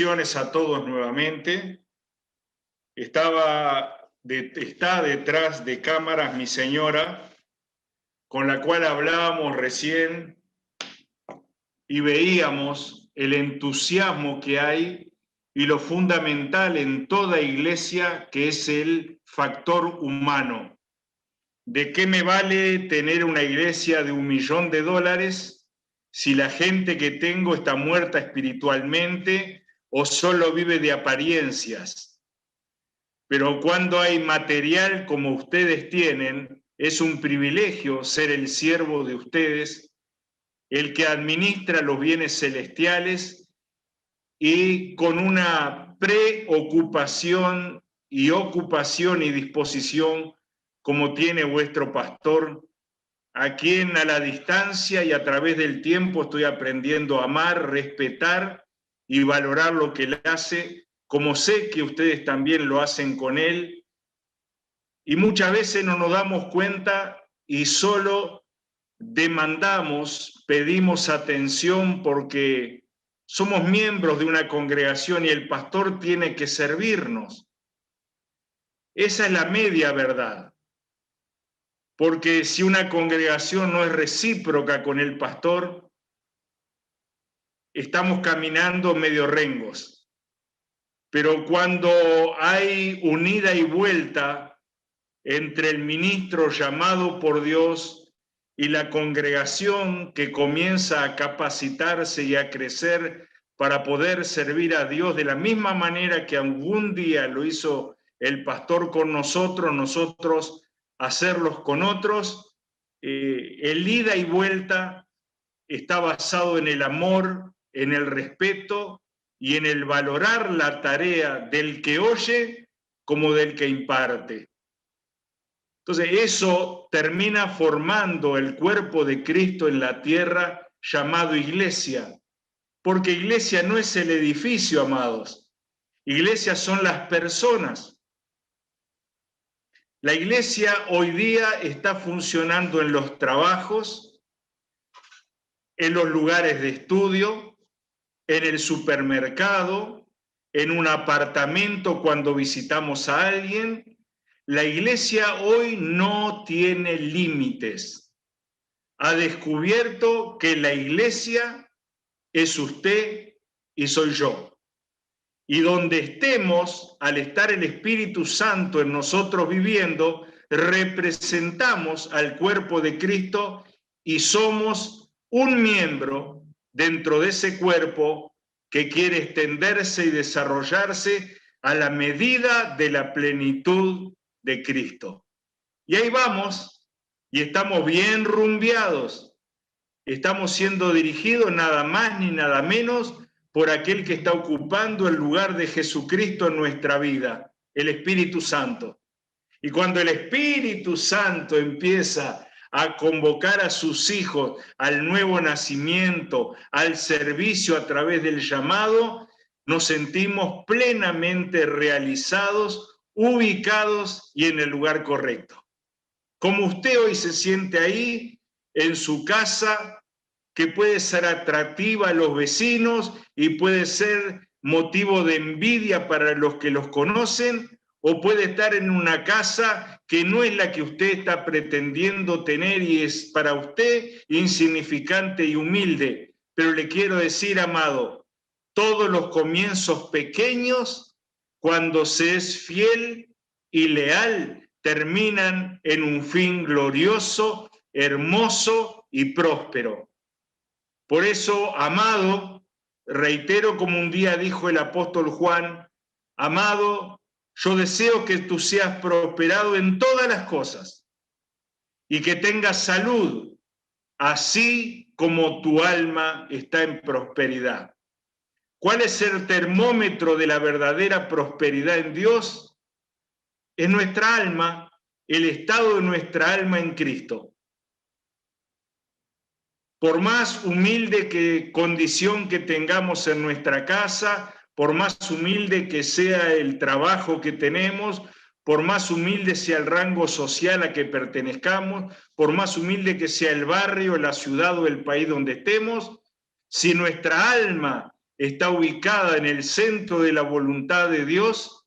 bendiciones a todos nuevamente. Está detrás de cámaras mi señora, con la cual hablábamos recién y veíamos el entusiasmo que hay y lo fundamental en toda iglesia, que es el factor humano. ¿De qué me vale tener una iglesia de $1 millón si la gente que tengo está muerta espiritualmente o solo vive de apariencias? Pero cuando hay material como ustedes tienen, es un privilegio ser el siervo de ustedes, el que administra los bienes celestiales y con una preocupación y ocupación y disposición como tiene vuestro pastor, a quien a la distancia y a través del tiempo estoy aprendiendo a amar, respetar y valorar lo que él hace, como sé que ustedes también lo hacen con él. Y muchas veces no nos damos cuenta y solo demandamos, pedimos atención porque somos miembros de una congregación y el pastor tiene que servirnos. Esa es la media verdad. Porque si una congregación no es recíproca con el pastor, estamos caminando medio rengos. Pero cuando hay un ida y vuelta entre el ministro llamado por Dios y la congregación que comienza a capacitarse y a crecer para poder servir a Dios de la misma manera que algún día lo hizo el pastor con nosotros hacerlos con otros, el ida y vuelta está basado en el amor, en el respeto y en el valorar la tarea del que oye como del que imparte. Entonces eso termina formando el cuerpo de Cristo en la tierra llamado iglesia, porque iglesia no es el edificio, amados, iglesia son las personas. La iglesia hoy día está funcionando en los trabajos, en los lugares de estudio, en el supermercado, en un apartamento cuando visitamos a alguien. La iglesia hoy no tiene límites. Ha descubierto que la iglesia es usted y soy yo. Y donde estemos, al estar el Espíritu Santo en nosotros viviendo, representamos al cuerpo de Cristo y somos un miembro dentro de ese cuerpo que quiere extenderse y desarrollarse a la medida de la plenitud de Cristo. Y ahí vamos, y estamos bien rumbeados. Estamos siendo dirigidos nada más ni nada menos por aquel que está ocupando el lugar de Jesucristo en nuestra vida, el Espíritu Santo. Y cuando el Espíritu Santo empieza a convocar a sus hijos al nuevo nacimiento, al servicio a través del llamado, nos sentimos plenamente realizados, ubicados y en el lugar correcto. Como usted hoy se siente ahí, en su casa, que puede ser atractiva a los vecinos y puede ser motivo de envidia para los que los conocen, o puede estar en una casa que no es la que usted está pretendiendo tener y es para usted insignificante y humilde. Pero le quiero decir, amado, todos los comienzos pequeños, cuando se es fiel y leal, terminan en un fin glorioso, hermoso y próspero. Por eso, amado, reitero como un día dijo el apóstol Juan, amado, yo deseo que tú seas prosperado en todas las cosas y que tengas salud, así como tu alma está en prosperidad. ¿Cuál es el termómetro de la verdadera prosperidad en Dios? Es nuestra alma, el estado de nuestra alma en Cristo. Por más humilde condición que tengamos en nuestra casa, por más humilde que sea el trabajo que tenemos, por más humilde sea el rango social a que pertenezcamos, por más humilde que sea el barrio, la ciudad o el país donde estemos, si nuestra alma está ubicada en el centro de la voluntad de Dios,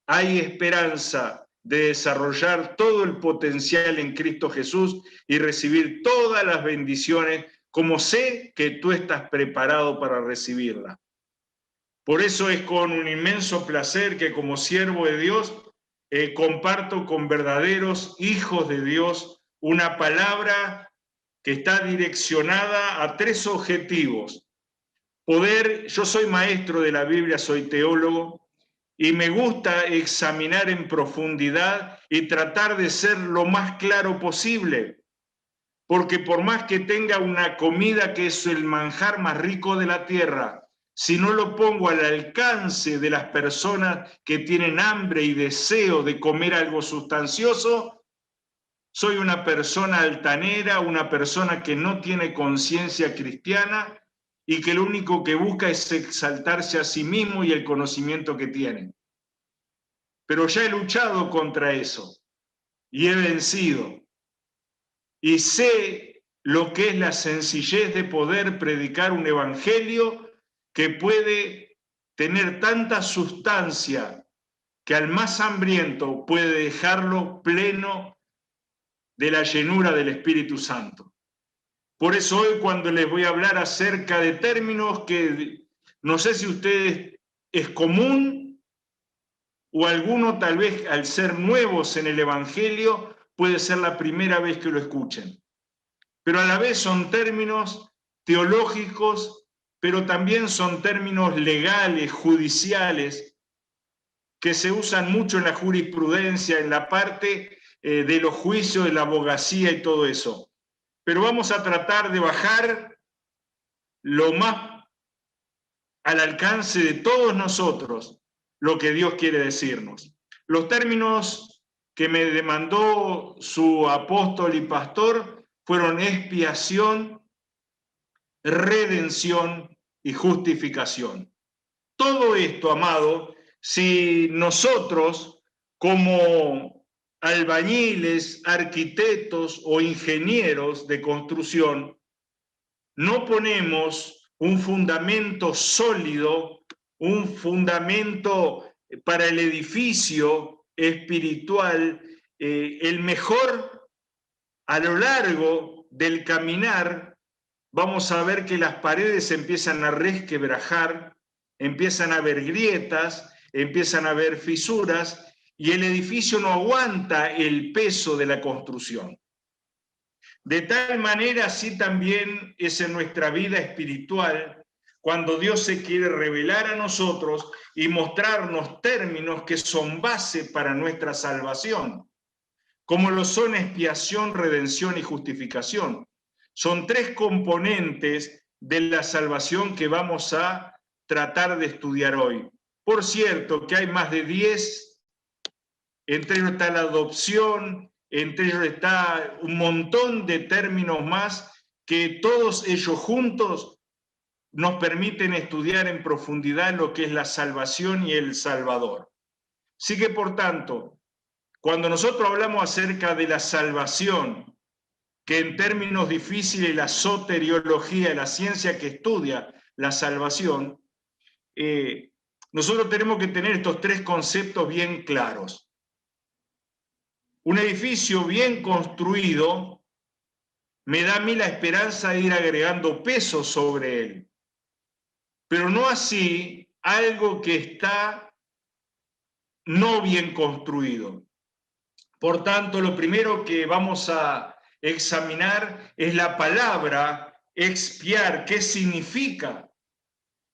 hay esperanza de desarrollar todo el potencial en Cristo Jesús y recibir todas las bendiciones, como sé que tú estás preparado para recibirlas. Por eso es con un inmenso placer que como siervo de Dios comparto con verdaderos hijos de Dios una palabra que está direccionada a 3 objetivos. Yo soy maestro de la Biblia, soy teólogo, y me gusta examinar en profundidad y tratar de ser lo más claro posible, porque por más que tenga una comida que es el manjar más rico de la tierra, si no lo pongo al alcance de las personas que tienen hambre y deseo de comer algo sustancioso, soy una persona altanera, una persona que no tiene conciencia cristiana y que lo único que busca es exaltarse a sí mismo y el conocimiento que tiene. Pero ya he luchado contra eso y he vencido. Y sé lo que es la sencillez de poder predicar un evangelio que puede tener tanta sustancia que al más hambriento puede dejarlo pleno de la llenura del Espíritu Santo. Por eso hoy, cuando les voy a hablar acerca de términos que no sé si a ustedes es común o alguno tal vez al ser nuevos en el Evangelio puede ser la primera vez que lo escuchen. Pero a la vez son términos teológicos, pero también son términos legales, judiciales, que se usan mucho en la jurisprudencia, en la parte de los juicios, de la abogacía y todo eso. Pero vamos a tratar de bajar lo más al alcance de todos nosotros lo que Dios quiere decirnos. Los términos que me demandó su apóstol y pastor fueron expiación, redención y justificación. Todo esto, amado, si nosotros como albañiles, arquitectos o ingenieros de construcción no ponemos un fundamento sólido, un fundamento para el edificio espiritual, el mejor a lo largo del caminar, vamos a ver que las paredes empiezan a resquebrajar, empiezan a haber grietas, empiezan a haber fisuras y el edificio no aguanta el peso de la construcción. De tal manera, así también es en nuestra vida espiritual, cuando Dios se quiere revelar a nosotros y mostrarnos términos que son base para nuestra salvación, como lo son expiación, redención y justificación. Son 3 componentes de la salvación que vamos a tratar de estudiar hoy. Por cierto, que hay más de 10, entre ellos está la adopción, entre ellos está un montón de términos más que todos ellos juntos nos permiten estudiar en profundidad lo que es la salvación y el Salvador. Así que, por tanto, cuando nosotros hablamos acerca de la salvación, que en términos difíciles la soteriología, la ciencia que estudia la salvación, nosotros tenemos que tener estos 3 conceptos bien claros. Un edificio bien construido me da a mí la esperanza de ir agregando peso sobre él, pero no así algo que está no bien construido. Por tanto, lo primero que vamos a examinar es la palabra expiar. ¿Qué significa?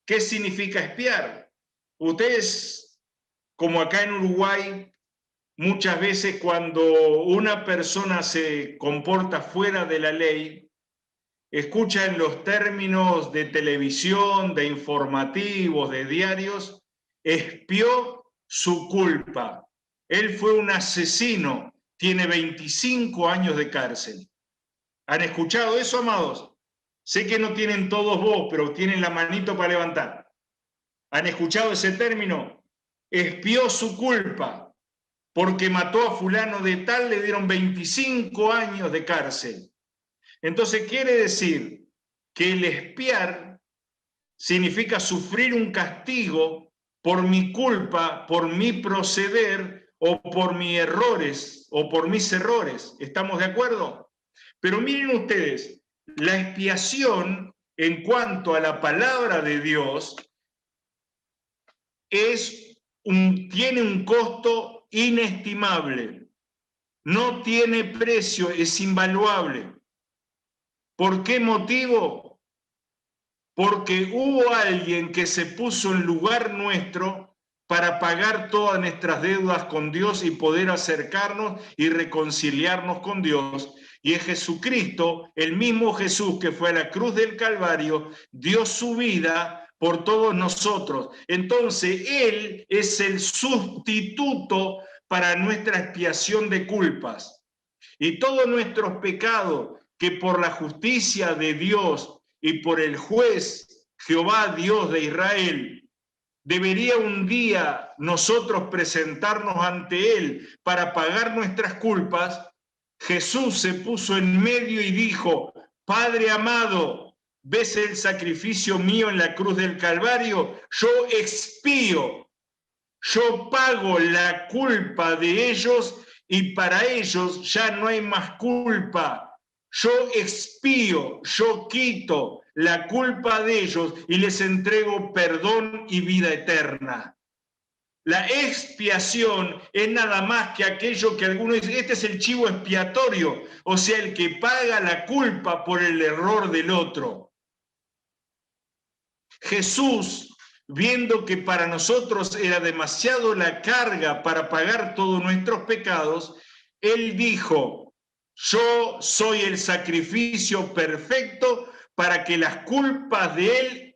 ¿Qué significa expiar? Ustedes, como acá en Uruguay, muchas veces cuando una persona se comporta fuera de la ley, escuchan los términos de televisión, de informativos, de diarios, expió su culpa. Él fue un asesino, tiene 25 años de cárcel. ¿Han escuchado eso, amados? Sé que no tienen todos voz, pero tienen la manito para levantar. ¿Han escuchado ese término? Expió su culpa. Porque mató a fulano de tal, le dieron 25 años de cárcel. Entonces quiere decir que el expiar significa sufrir un castigo por mi culpa, por mi proceder o por mis errores o por mis errores. ¿Estamos de acuerdo? Pero miren ustedes, la expiación en cuanto a la palabra de Dios tiene un costo inestimable, no tiene precio, es invaluable. ¿Por qué motivo? Porque hubo alguien que se puso en lugar nuestro para pagar todas nuestras deudas con Dios y poder acercarnos y reconciliarnos con Dios. Y es Jesucristo, el mismo Jesús que fue a la cruz del Calvario, dio su vida por todos nosotros. Entonces, Él es el sustituto para nuestra expiación de culpas. Y todos nuestros pecados que por la justicia de Dios y por el juez Jehová Dios de Israel, debería un día nosotros presentarnos ante Él para pagar nuestras culpas. Jesús se puso en medio y dijo: Padre amado, ¿ves el sacrificio mío en la cruz del Calvario? Yo expío, yo pago la culpa de ellos y para ellos ya no hay más culpa. Yo expío, yo quito la culpa de ellos y les entrego perdón y vida eterna. La expiación es nada más que aquello que algunos dicen: este es el chivo expiatorio, o sea, el que paga la culpa por el error del otro. Jesús, viendo que para nosotros era demasiado la carga para pagar todos nuestros pecados, Él dijo: yo soy el sacrificio perfecto para que las culpas de Él,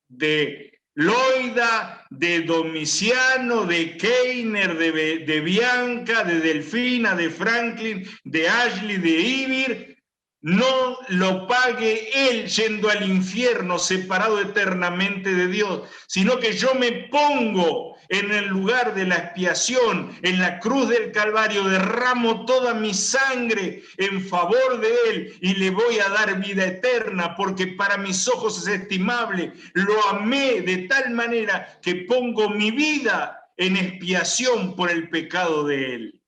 de Loida, de Domiciano, de Keiner, de Bianca, de Delfina, de Franklin, de Ashley, de Ivir, no lo pague él yendo al infierno separado eternamente de Dios, sino que yo me pongo en el lugar de la expiación, en la cruz del Calvario, derramo toda mi sangre en favor de él y le voy a dar vida eterna, porque para mis ojos es estimable. Lo amé de tal manera que pongo mi vida en expiación por el pecado de él.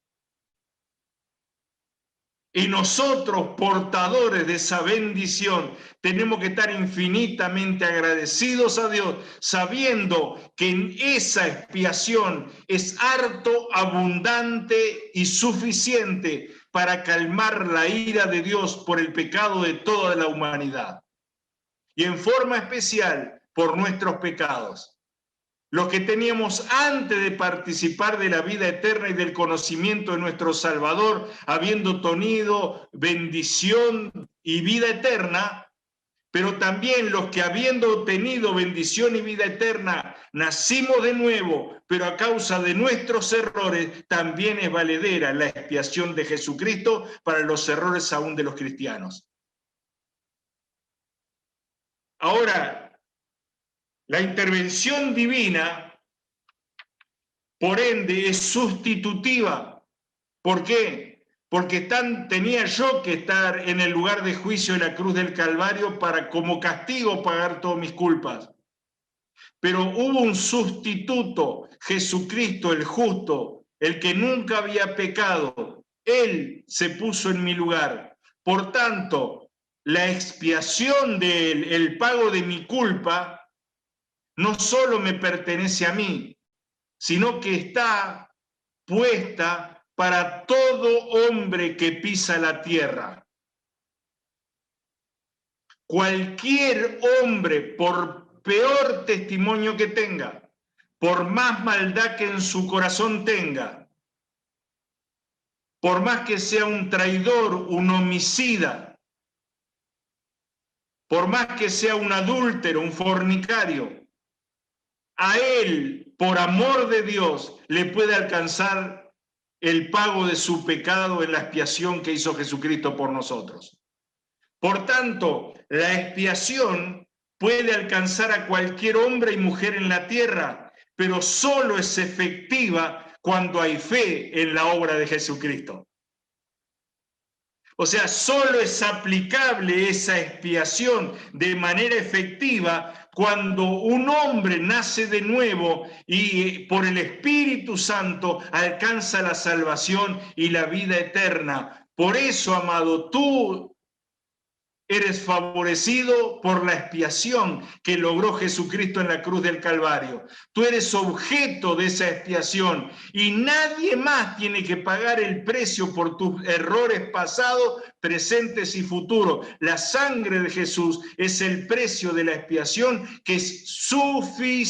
Y nosotros, portadores de esa bendición, tenemos que estar infinitamente agradecidos a Dios, sabiendo que en esa expiación es harto, abundante y suficiente para calmar la ira de Dios por el pecado de toda la humanidad. Y en forma especial por nuestros pecados. Los que teníamos antes de participar de la vida eterna y del conocimiento de nuestro Salvador, habiendo tenido bendición y vida eterna, pero también los que habiendo tenido bendición y vida eterna, nacimos de nuevo, pero a causa de nuestros errores, también es valedera la expiación de Jesucristo para los errores aún de los cristianos. Ahora, la intervención divina, por ende, es sustitutiva. ¿Por qué? Porque tenía yo que estar en el lugar de juicio de la cruz del Calvario para, como castigo, pagar todas mis culpas. Pero hubo un sustituto, Jesucristo el justo, el que nunca había pecado. Él se puso en mi lugar. Por tanto, la expiación de él, el pago de mi culpa, no solo me pertenece a mí, sino que está puesta para todo hombre que pisa la tierra. Cualquier hombre, por peor testimonio que tenga, por más maldad que en su corazón tenga, por más que sea un traidor, un homicida, por más que sea un adúltero, un fornicario, a él, por amor de Dios, le puede alcanzar el pago de su pecado en la expiación que hizo Jesucristo por nosotros. Por tanto, la expiación puede alcanzar a cualquier hombre y mujer en la tierra, pero solo es efectiva cuando hay fe en la obra de Jesucristo. O sea, solo es aplicable esa expiación de manera efectiva cuando un hombre nace de nuevo y por el Espíritu Santo alcanza la salvación y la vida eterna. Por eso, amado, tú eres favorecido por la expiación que logró Jesucristo en la cruz del Calvario. Tú eres objeto de esa expiación y nadie más tiene que pagar el precio por tus errores pasados, presentes y futuros. La sangre de Jesús es el precio de la expiación que es suficiente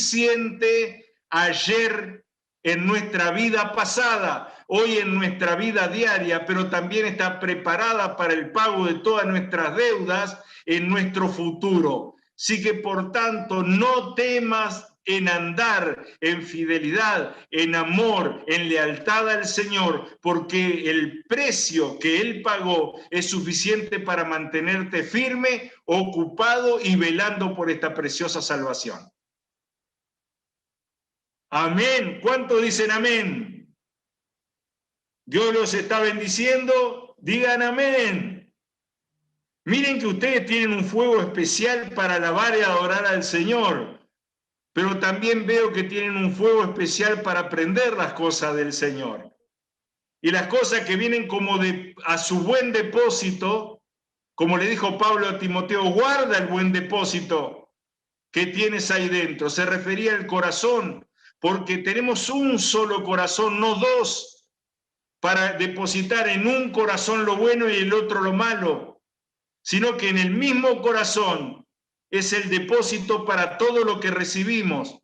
ayer en nuestra vida pasada, hoy en nuestra vida diaria, pero también está preparada para el pago de todas nuestras deudas en nuestro futuro. Así que, por tanto, no temas en andar en fidelidad, en amor, en lealtad al Señor, porque el precio que Él pagó es suficiente para mantenerte firme, ocupado y velando por esta preciosa salvación. Amén. ¿Cuántos dicen amén? Dios los está bendiciendo. Digan amén. Miren que ustedes tienen un fuego especial para alabar y adorar al Señor, pero también veo que tienen un fuego especial para aprender las cosas del Señor. Y las cosas que vienen como a su buen depósito, como le dijo Pablo a Timoteo, guarda el buen depósito que tienes ahí dentro. Se refería al corazón, porque tenemos un solo corazón, no dos, para depositar en un corazón lo bueno y el otro lo malo, sino que en el mismo corazón es el depósito para todo lo que recibimos.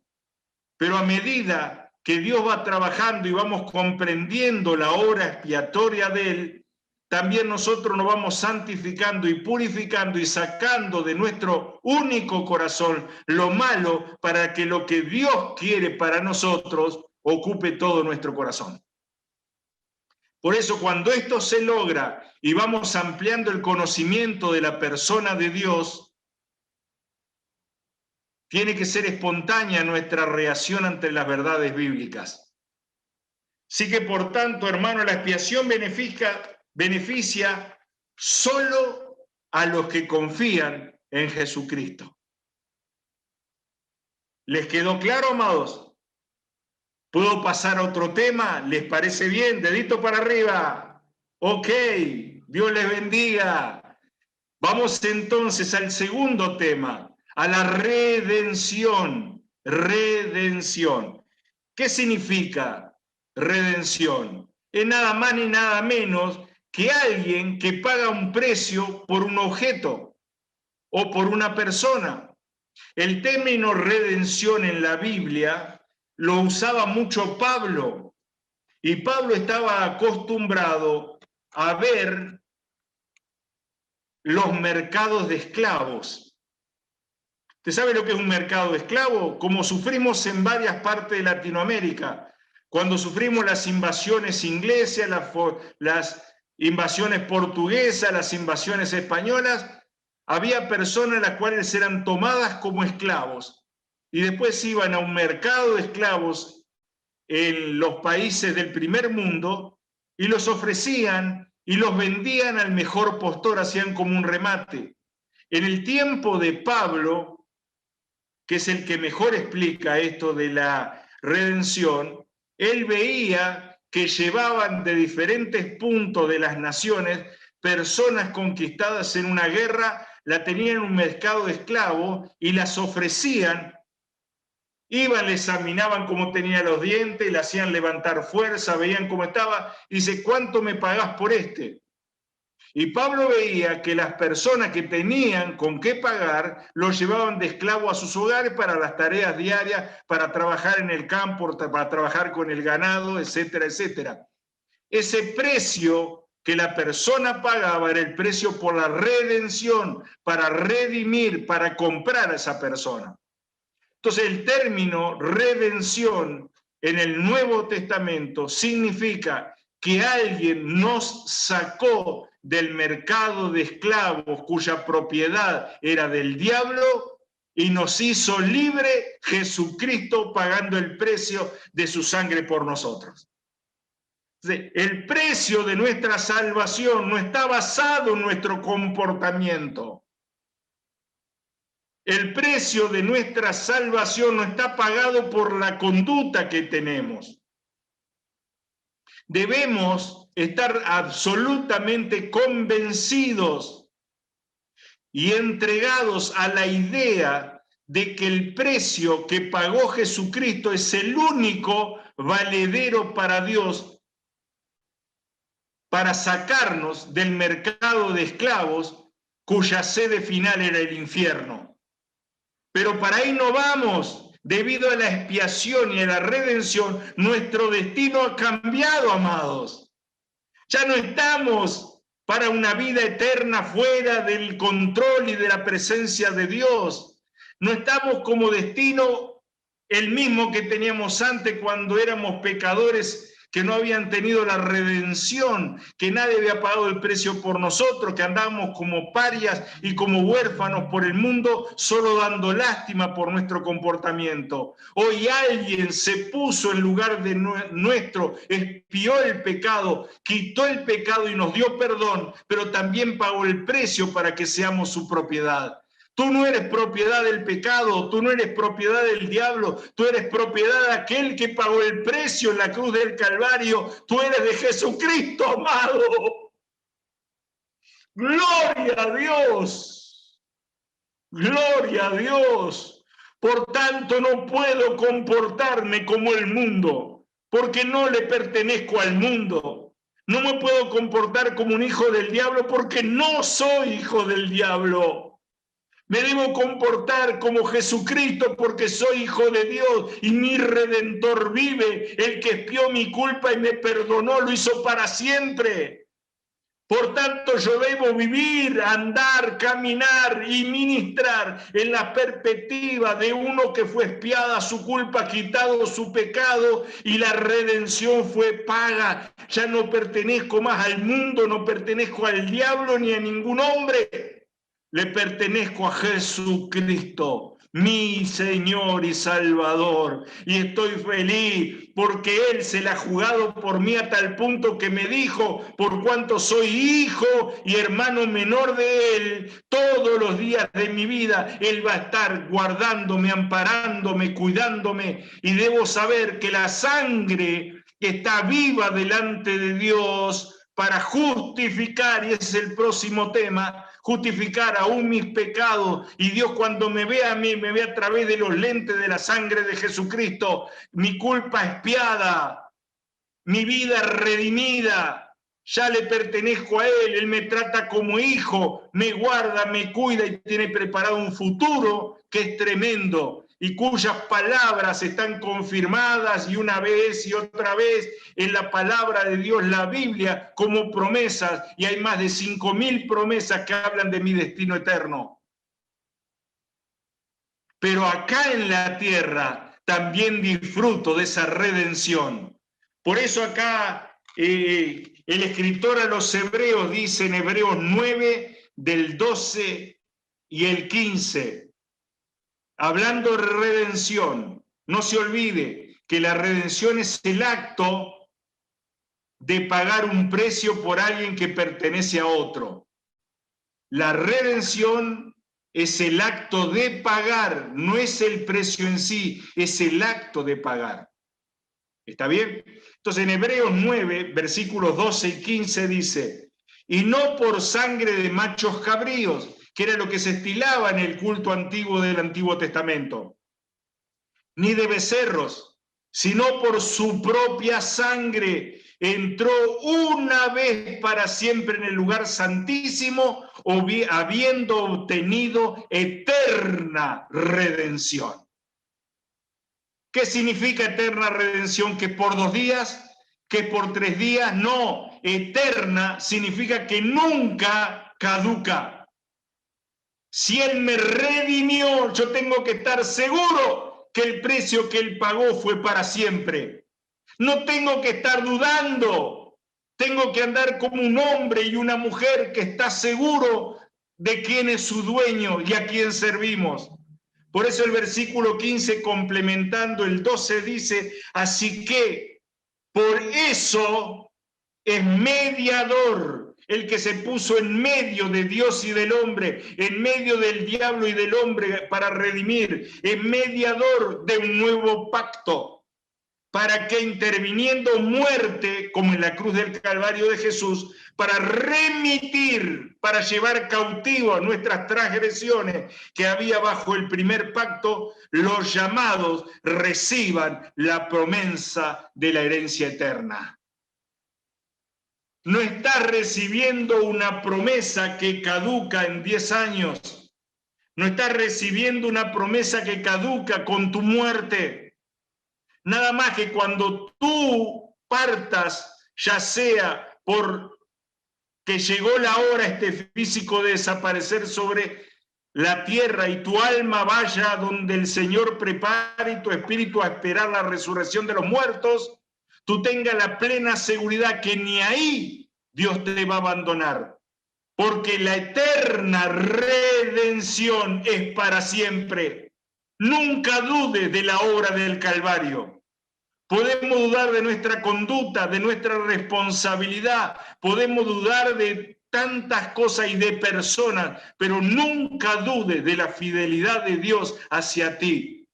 Pero a medida que Dios va trabajando y vamos comprendiendo la obra expiatoria de Él, también nosotros nos vamos santificando y purificando y sacando de nuestro único corazón lo malo para que lo que Dios quiere para nosotros ocupe todo nuestro corazón. Por eso, cuando esto se logra y vamos ampliando el conocimiento de la persona de Dios, tiene que ser espontánea nuestra reacción ante las verdades bíblicas. Así que, por tanto, hermano, la expiación beneficia solo a los que confían en Jesucristo. ¿Les quedó claro, amados? ¿Puedo pasar a otro tema? ¿Les parece bien? Dedito para arriba. Ok, Dios les bendiga. Vamos entonces al segundo tema, a la redención. Redención. ¿Qué significa redención? Es nada más ni nada menos que alguien que paga un precio por un objeto o por una persona. El término redención en la Biblia lo usaba mucho Pablo, y Pablo estaba acostumbrado a ver los mercados de esclavos. ¿Usted sabe lo que es un mercado de esclavos? Como sufrimos en varias partes de Latinoamérica, cuando sufrimos las invasiones inglesas, las invasiones portuguesas, las invasiones españolas, había personas las cuales eran tomadas como esclavos y después iban a un mercado de esclavos en los países del primer mundo y los ofrecían y los vendían al mejor postor, hacían como un remate. En el tiempo de Pablo, que es el que mejor explica esto de la redención, él veía que llevaban de diferentes puntos de las naciones personas conquistadas en una guerra, la tenían en un mercado de esclavos y las ofrecían. Iban, le examinaban cómo tenía los dientes, le hacían levantar fuerza, veían cómo estaba, y dice, ¿cuánto me pagás por este? Y Pablo veía que las personas que tenían con qué pagar, los llevaban de esclavo a sus hogares para las tareas diarias, para trabajar en el campo, para trabajar con el ganado, etcétera, etcétera. Ese precio que la persona pagaba era el precio por la redención, para redimir, para comprar a esa persona. Entonces el término redención en el Nuevo Testamento significa que alguien nos sacó del mercado de esclavos cuya propiedad era del diablo y nos hizo libre Jesucristo pagando el precio de su sangre por nosotros. El precio de nuestra salvación no está basado en nuestro comportamiento. El precio de nuestra salvación no está pagado por la conducta que tenemos. Debemos estar absolutamente convencidos y entregados a la idea de que el precio que pagó Jesucristo es el único valedero para Dios para sacarnos del mercado de esclavos cuya sede final era el infierno. Pero para ahí no vamos. Debido a la expiación y a la redención, nuestro destino ha cambiado, amados. Ya no estamos para una vida eterna fuera del control y de la presencia de Dios. No estamos como destino el mismo que teníamos antes cuando éramos pecadores que no habían tenido la redención, que nadie había pagado el precio por nosotros, que andábamos como parias y como huérfanos por el mundo, solo dando lástima por nuestro comportamiento. Hoy alguien se puso en lugar de nuestro, expió el pecado, quitó el pecado y nos dio perdón, pero también pagó el precio para que seamos su propiedad. Tú no eres propiedad del pecado, tú no eres propiedad del diablo, tú eres propiedad de aquel que pagó el precio en la cruz del Calvario. Tú eres de Jesucristo, amado. Gloria a Dios. Gloria a Dios. Por tanto, no puedo comportarme como el mundo, porque no le pertenezco al mundo. No me puedo comportar como un hijo del diablo, porque no soy hijo del diablo. Me debo comportar como Jesucristo porque soy hijo de Dios y mi Redentor vive. El que expió mi culpa y me perdonó lo hizo para siempre. Por tanto, yo debo vivir, andar, caminar y ministrar en la perspectiva de uno que fue expiada su culpa, quitado su pecado y la redención fue paga. Ya no pertenezco más al mundo, no pertenezco al diablo ni a ningún hombre. Le pertenezco a Jesucristo, mi Señor y Salvador, y estoy feliz porque Él se la ha jugado por mí a tal punto que me dijo, por cuanto soy hijo y hermano menor de Él, todos los días de mi vida Él va a estar guardándome, amparándome, cuidándome, y debo saber que la sangre está viva delante de Dios para justificar, y ese es el próximo tema, justificar aún mis pecados, y Dios cuando me ve a mí, me ve a través de los lentes de la sangre de Jesucristo, mi culpa expiada, mi vida redimida, ya le pertenezco a Él, Él me trata como hijo, me guarda, me cuida y tiene preparado un futuro que es tremendo y cuyas palabras están confirmadas y una vez y otra vez en la palabra de Dios, la Biblia, como promesas, y hay más de 5.000 promesas que hablan de mi destino eterno. Pero acá en la tierra también disfruto de esa redención. Por eso acá el escritor a los Hebreos dice en Hebreos 9, del 12 y el 15, hablando de redención, no se olvide que la redención es el acto de pagar un precio por alguien que pertenece a otro. La redención es el acto de pagar, no es el precio en sí, es el acto de pagar. ¿Está bien? Entonces en Hebreos 9, versículos 12 y 15 dice, y no por sangre de machos cabríos, que era lo que se estilaba en el culto antiguo del Antiguo Testamento, ni de becerros, sino por su propia sangre, entró una vez para siempre en el lugar santísimo, habiendo obtenido eterna redención. ¿Qué significa eterna redención? ¿Que por 2 días? ¿Que por 3 días? No, eterna significa que nunca caduca. Si Él me redimió, yo tengo que estar seguro que el precio que Él pagó fue para siempre. No tengo que estar dudando, tengo que andar como un hombre y una mujer que está seguro de quién es su dueño y a quién servimos. Por eso el versículo 15, complementando el 12, dice, así que por eso es mediador, el que se puso en medio de Dios y del hombre, en medio del diablo y del hombre para redimir, es mediador de un nuevo pacto, para que interviniendo muerte, como en la cruz del Calvario de Jesús, para remitir, para llevar cautivo a nuestras transgresiones que había bajo el primer pacto, los llamados reciban la promesa de la herencia eterna. No estás recibiendo una promesa que caduca en 10 años. No estás recibiendo una promesa que caduca con tu muerte. Nada más que cuando tú partas, ya sea por que llegó la hora este físico de desaparecer sobre la tierra y tu alma vaya donde el Señor prepare y tu espíritu a esperar la resurrección de los muertos, tú tengas la plena seguridad que ni ahí Dios te va a abandonar, porque la eterna redención es para siempre. Nunca dudes de la obra del Calvario. Podemos dudar de nuestra conducta, de nuestra responsabilidad, podemos dudar de tantas cosas y de personas, pero nunca dudes de la fidelidad de Dios hacia ti,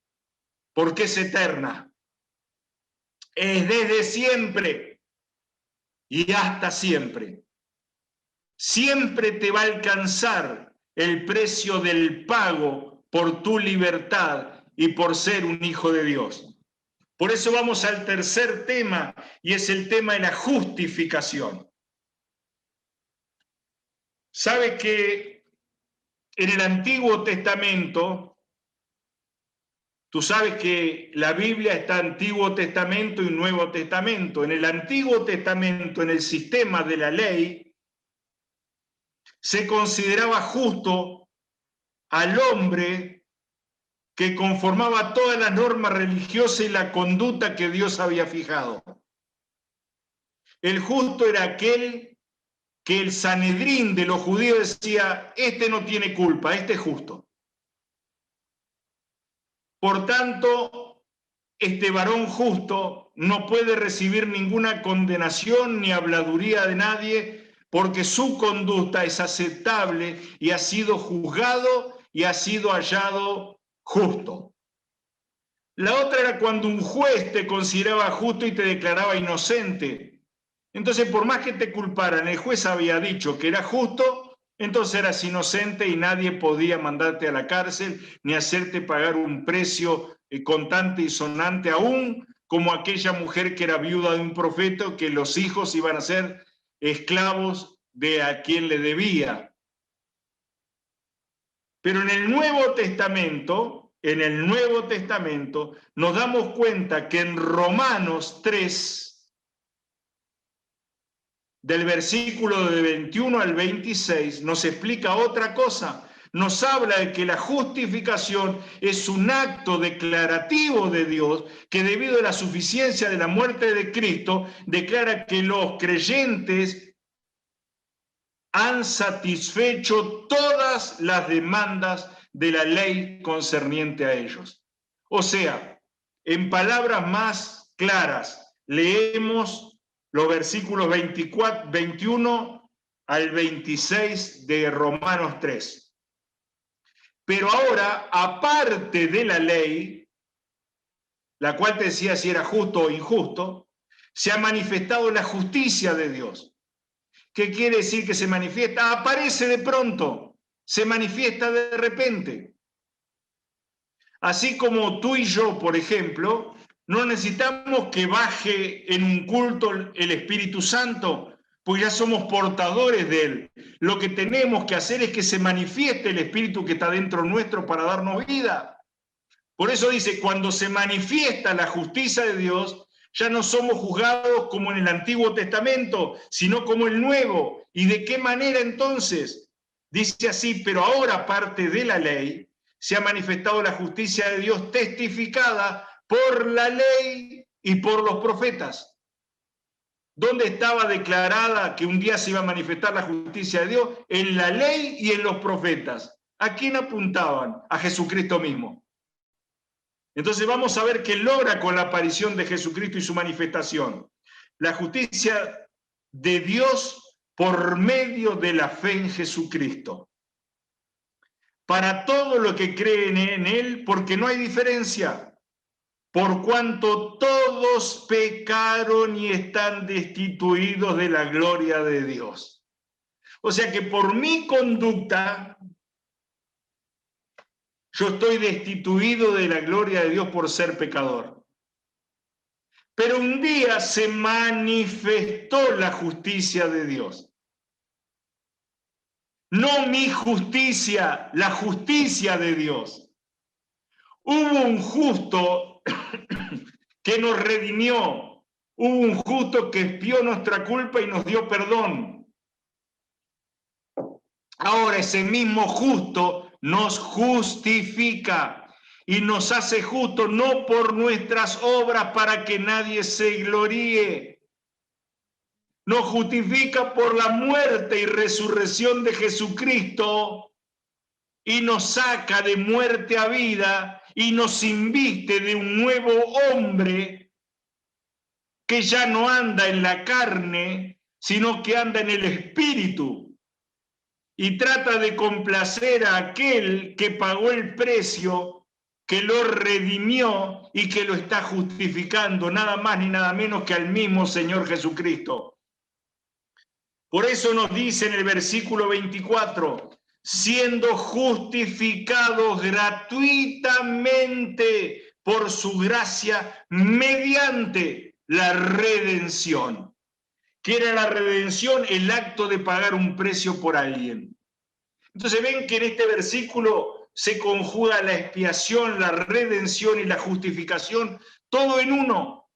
porque es eterna. Es desde siempre y hasta siempre. Siempre te va a alcanzar el precio del pago por tu libertad y por ser un hijo de Dios. Por eso vamos al tercer tema, y es el tema de la justificación. ¿Sabe que en el Antiguo Testamento, tú sabes que la Biblia está Antiguo Testamento y Nuevo Testamento? En el Antiguo Testamento, en el sistema de la ley, se consideraba justo al hombre que conformaba todas las normas religiosas y la conducta que Dios había fijado. El justo era aquel que el Sanedrín de los judíos decía, este no tiene culpa, este es justo. Por tanto, este varón justo no puede recibir ninguna condenación ni habladuría de nadie, porque su conducta es aceptable y ha sido juzgado y ha sido hallado justo. La otra era cuando un juez te consideraba justo y te declaraba inocente. Entonces, por más que te culparan, el juez había dicho que era justo, entonces eras inocente y nadie podía mandarte a la cárcel ni hacerte pagar un precio contante y sonante, aún como aquella mujer que era viuda de un profeta, que los hijos iban a ser esclavos de a quien le debía. Pero en el Nuevo Testamento, nos damos cuenta que en Romanos 3, del versículo de 21 al 26, nos explica otra cosa. Nos habla de que la justificación es un acto declarativo de Dios que debido a la suficiencia de la muerte de Cristo declara que los creyentes han satisfecho todas las demandas de la ley concerniente a ellos. O sea, en palabras más claras, leemos los versículos 21 al 26 de Romanos 3. Pero ahora, aparte de la ley, la cual te decía si era justo o injusto, se ha manifestado la justicia de Dios. ¿Qué quiere decir que se manifiesta? Aparece de pronto, se manifiesta de repente. Así como tú y yo, por ejemplo, no necesitamos que baje en un culto el Espíritu Santo, pues ya somos portadores de él. Lo que tenemos que hacer es que se manifieste el Espíritu que está dentro nuestro para darnos vida. Por eso dice, cuando se manifiesta la justicia de Dios, ya no somos juzgados como en el Antiguo Testamento, sino como el Nuevo. ¿Y de qué manera entonces? Dice así, pero ahora aparte de la ley, se ha manifestado la justicia de Dios testificada por la ley y por los profetas. ¿Dónde estaba declarada que un día se iba a manifestar la justicia de Dios? En la ley y en los profetas. ¿A quién apuntaban? A Jesucristo mismo. Entonces vamos a ver qué logra con la aparición de Jesucristo y su manifestación. La justicia de Dios por medio de la fe en Jesucristo. Para todo lo que creen en Él, porque no hay diferencia, por cuanto todos pecaron y están destituidos de la gloria de Dios. O sea que por mi conducta, yo estoy destituido de la gloria de Dios por ser pecador. Pero un día se manifestó la justicia de Dios. No mi justicia, la justicia de Dios. Hubo un justo que nos redimió. Hubo un justo que expió nuestra culpa y nos dio perdón. Ahora ese mismo justo nos justifica y nos hace justos no por nuestras obras para que nadie se gloríe. Nos justifica por la muerte y resurrección de Jesucristo y nos saca de muerte a vida y nos inviste de un nuevo hombre que ya no anda en la carne, sino que anda en el espíritu. Y trata de complacer a aquel que pagó el precio, que lo redimió y que lo está justificando, nada más ni nada menos que al mismo Señor Jesucristo. Por eso nos dice en el versículo 24, siendo justificados gratuitamente por su gracia mediante la redención. ¿Qué era la redención? El acto de pagar un precio por alguien. Entonces ven que en este versículo se conjuga la expiación, la redención y la justificación, todo en uno,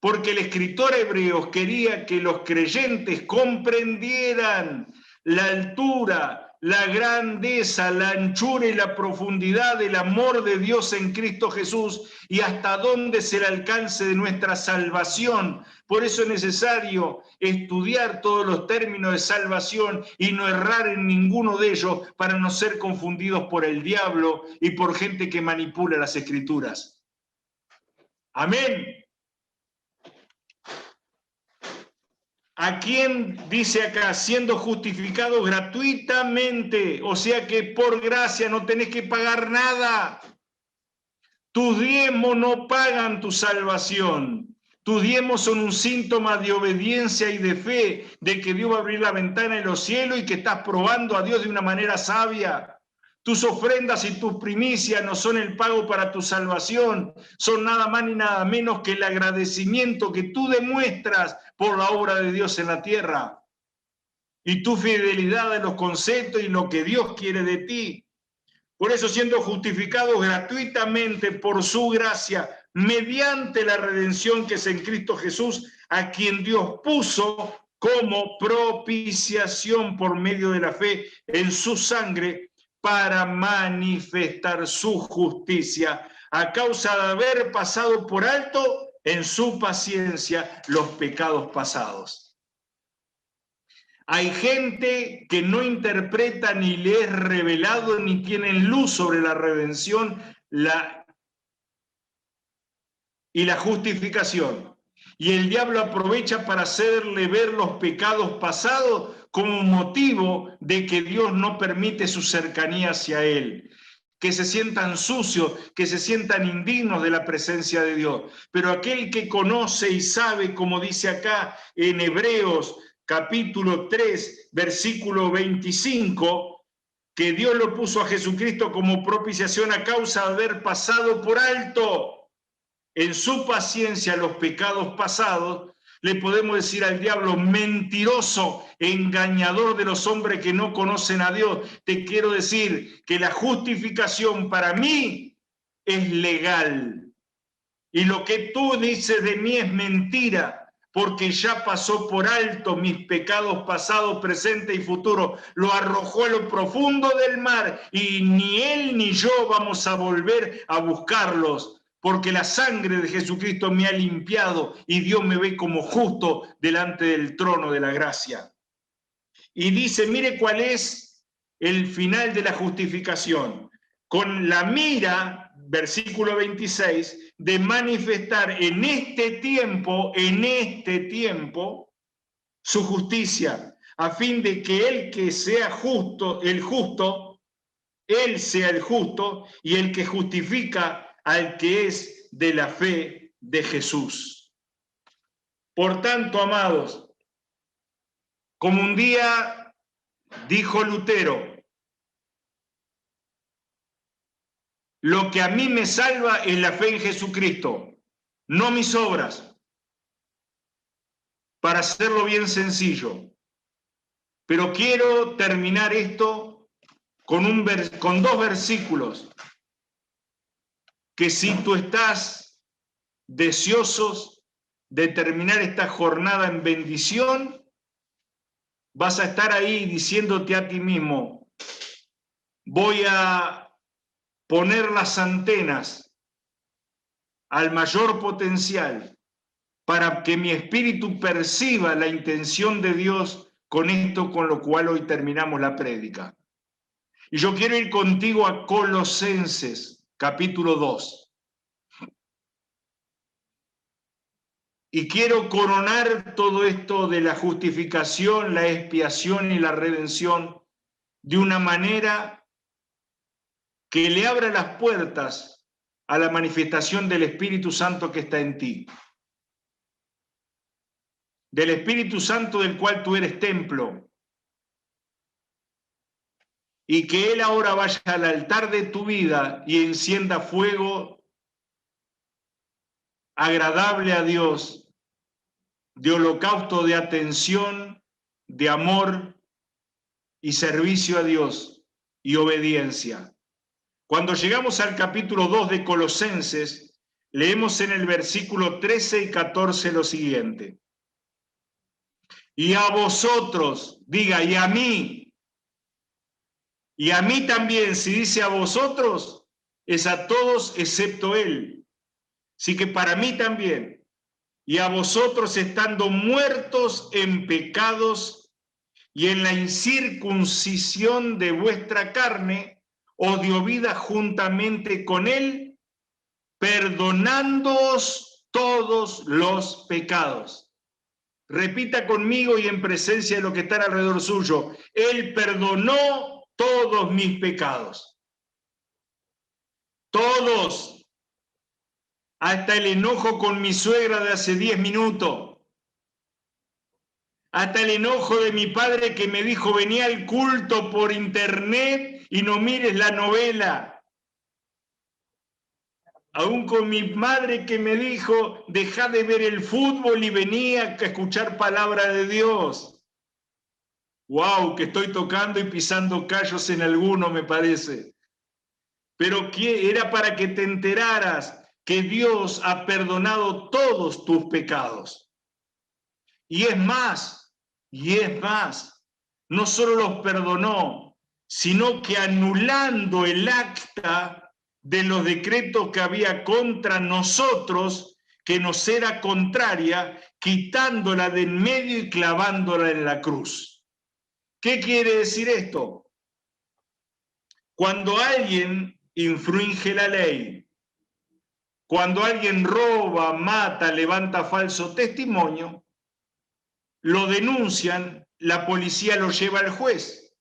porque el escritor hebreo quería que los creyentes comprendieran la altura, la grandeza, la anchura y la profundidad del amor de Dios en Cristo Jesús y hasta dónde es el alcance de nuestra salvación. Por eso es necesario estudiar todos los términos de salvación y no errar en ninguno de ellos para no ser confundidos por el diablo y por gente que manipula las escrituras. Amén. ¿A quién dice acá? Siendo justificado gratuitamente, o sea que por gracia no tenés que pagar nada. Tus diezmos no pagan tu salvación. Tus diezmos son un síntoma de obediencia y de fe, de que Dios va a abrir la ventana de los cielos y que estás probando a Dios de una manera sabia. Tus ofrendas y tus primicias no son el pago para tu salvación, son nada más ni nada menos que el agradecimiento que tú demuestras por la obra de Dios en la tierra y tu fidelidad en los conceptos y lo que Dios quiere de ti. Por eso, siendo justificados gratuitamente por su gracia, mediante la redención que es en Cristo Jesús, a quien Dios puso como propiciación por medio de la fe en su sangre, para manifestar su justicia a causa de haber pasado por alto en su paciencia los pecados pasados. Hay gente que no interpreta ni le es revelado ni tienen luz sobre la redención y la justificación. Y el diablo aprovecha para hacerle ver los pecados pasados como motivo de que Dios no permite su cercanía hacia él, que se sientan sucios, que se sientan indignos de la presencia de Dios. Pero aquel que conoce y sabe, como dice acá en Hebreos capítulo 3, versículo 25, que Dios lo puso a Jesucristo como propiciación a causa de haber pasado por alto en su paciencia los pecados pasados, le podemos decir al diablo, mentiroso, engañador de los hombres que no conocen a Dios. Te quiero decir que la justificación para mí es legal. Y lo que tú dices de mí es mentira, porque ya pasó por alto mis pecados pasados, presentes y futuros. Lo arrojó a lo profundo del mar y ni él ni yo vamos a volver a buscarlos, porque la sangre de Jesucristo me ha limpiado y Dios me ve como justo delante del trono de la gracia. Y dice, mire cuál es el final de la justificación. Con la mira, versículo 26, de manifestar en este tiempo, su justicia, a fin de que el que sea justo, él sea el justo y el que justifica al que es de la fe de Jesús. Por tanto, amados, como un día dijo Lutero, lo que a mí me salva es la fe en Jesucristo, no mis obras. Para hacerlo bien sencillo. Pero quiero terminar esto con dos versículos que si tú estás deseosos de terminar esta jornada en bendición, vas a estar ahí diciéndote a ti mismo, voy a poner las antenas al mayor potencial para que mi espíritu perciba la intención de Dios con esto con lo cual hoy terminamos la prédica. Y yo quiero ir contigo a Colosenses, capítulo 2. Y quiero coronar todo esto de la justificación, la expiación y la redención de una manera que le abra las puertas a la manifestación del Espíritu Santo que está en ti. Del Espíritu Santo del cual tú eres templo, y que Él ahora vaya al altar de tu vida y encienda fuego agradable a Dios, de holocausto, de atención, de amor y servicio a Dios y obediencia. Cuando llegamos al capítulo 2 de Colosenses, leemos en el versículo 13 y 14 lo siguiente. Y a vosotros, diga, y a mí también, si dice a vosotros, es a todos excepto él. Así que para mí también, y a vosotros estando muertos en pecados y en la incircuncisión de vuestra carne, os dio vida juntamente con él, perdonándoos todos los pecados. Repita conmigo y en presencia de lo que están alrededor suyo. Él perdonó todos mis pecados. Todos. Hasta el enojo con mi suegra de hace 10 minutos. Hasta el enojo de mi padre que me dijo, vení al culto por internet y no mires la novela. Aún con mi madre que me dijo, dejá de ver el fútbol y venía a escuchar palabra de Dios. ¡Wow! Que estoy tocando y pisando callos en alguno, me parece. Pero era para que te enteraras que Dios ha perdonado todos tus pecados. Y es más, no solo los perdonó, sino que anulando el acta de los decretos que había contra nosotros, que nos era contraria, quitándola de en medio y clavándola en la cruz. ¿Qué quiere decir esto? Cuando alguien infringe la ley, cuando alguien roba, mata, levanta falso testimonio, lo denuncian, la policía lo lleva al juez.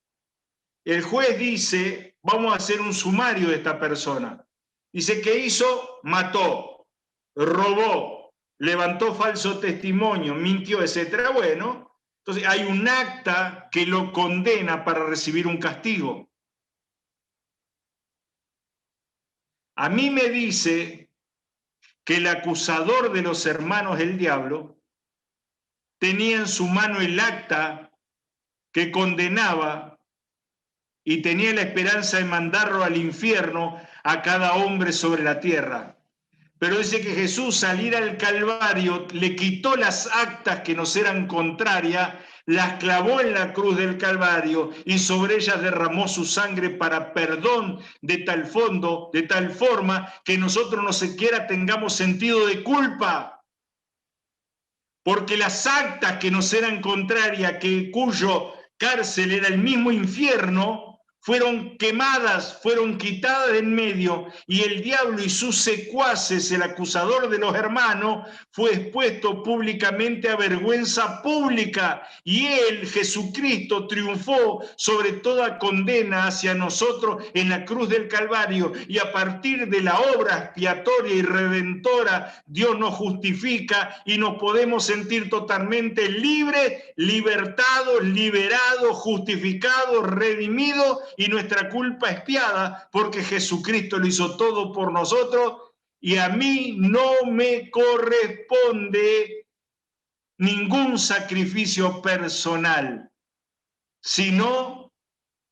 El juez dice, vamos a hacer un sumario de esta persona. Dice, ¿qué hizo? Mató, robó, levantó falso testimonio, mintió, etc. Bueno, entonces hay un acta que lo condena para recibir un castigo. A mí me dice que el acusador de los hermanos del diablo tenía en su mano el acta que condenaba y tenía la esperanza de mandarlo al infierno a cada hombre sobre la tierra. Pero dice que Jesús, al ir al Calvario, le quitó las actas que nos eran contrarias, las clavó en la cruz del Calvario y sobre ellas derramó su sangre para perdón de tal forma que nosotros no siquiera tengamos sentido de culpa. Porque las actas que nos eran contrarias, cuyo cárcel era el mismo infierno, fueron quemadas, fueron quitadas de en medio, y el diablo y sus secuaces, el acusador de los hermanos, fue expuesto públicamente a vergüenza pública, y él, Jesucristo, triunfó sobre toda condena hacia nosotros en la cruz del Calvario, y a partir de la obra expiatoria y redentora, Dios nos justifica y nos podemos sentir totalmente libres, libertados, liberados, justificados, redimidos, y nuestra culpa expiada, porque Jesucristo lo hizo todo por nosotros, y a mí no me corresponde ningún sacrificio personal, sino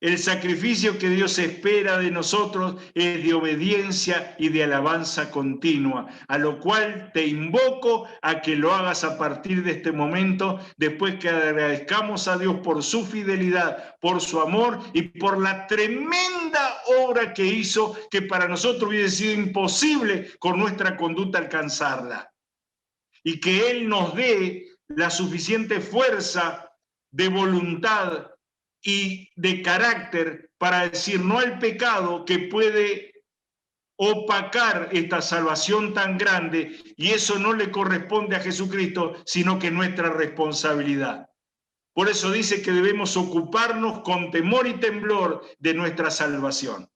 el sacrificio que Dios espera de nosotros es de obediencia y de alabanza continua, a lo cual te invoco a que lo hagas a partir de este momento, después que agradezcamos a Dios por su fidelidad, por su amor y por la tremenda obra que hizo, que para nosotros hubiese sido imposible con nuestra conducta alcanzarla. Y que Él nos dé la suficiente fuerza de voluntad y de carácter para decir no al pecado que puede opacar esta salvación tan grande, y eso no le corresponde a Jesucristo, sino que es nuestra responsabilidad. Por eso dice que debemos ocuparnos con temor y temblor de nuestra salvación.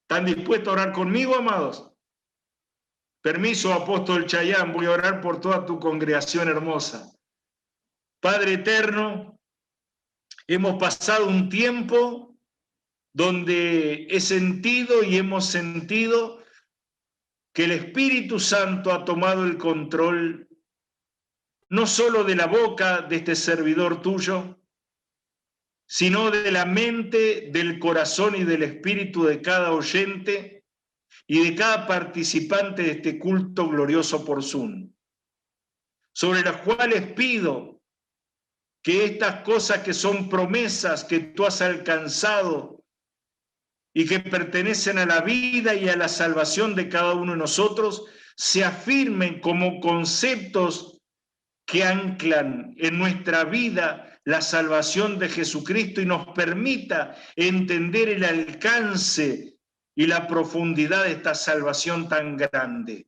¿Están dispuestos a orar conmigo, amados? Permiso, apóstol Chayán, voy a orar por toda tu congregación hermosa. Padre eterno, hemos pasado un tiempo donde he sentido y hemos sentido que el Espíritu Santo ha tomado el control no solo de la boca de este servidor tuyo, sino de la mente, del corazón y del espíritu de cada oyente y de cada participante de este culto glorioso por Zoom, sobre las cuales pido que estas cosas que son promesas que tú has alcanzado y que pertenecen a la vida y a la salvación de cada uno de nosotros, se afirmen como conceptos que anclan en nuestra vida la salvación de Jesucristo y nos permita entender el alcance y la profundidad de esta salvación tan grande.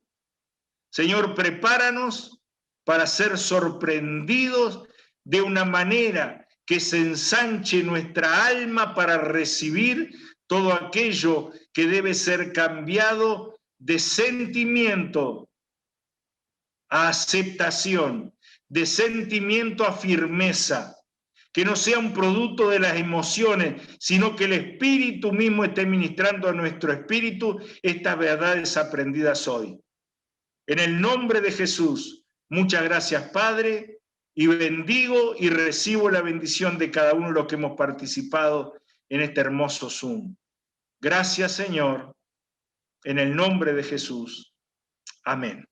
Señor, prepáranos para ser sorprendidos de una manera que se ensanche nuestra alma para recibir todo aquello que debe ser cambiado de sentimiento a aceptación, de sentimiento a firmeza, que no sea un producto de las emociones, sino que el Espíritu mismo esté ministrando a nuestro espíritu estas verdades aprendidas hoy. En el nombre de Jesús, muchas gracias, Padre, y bendigo y recibo la bendición de cada uno de los que hemos participado en este hermoso Zoom. Gracias, Señor, en el nombre de Jesús. Amén.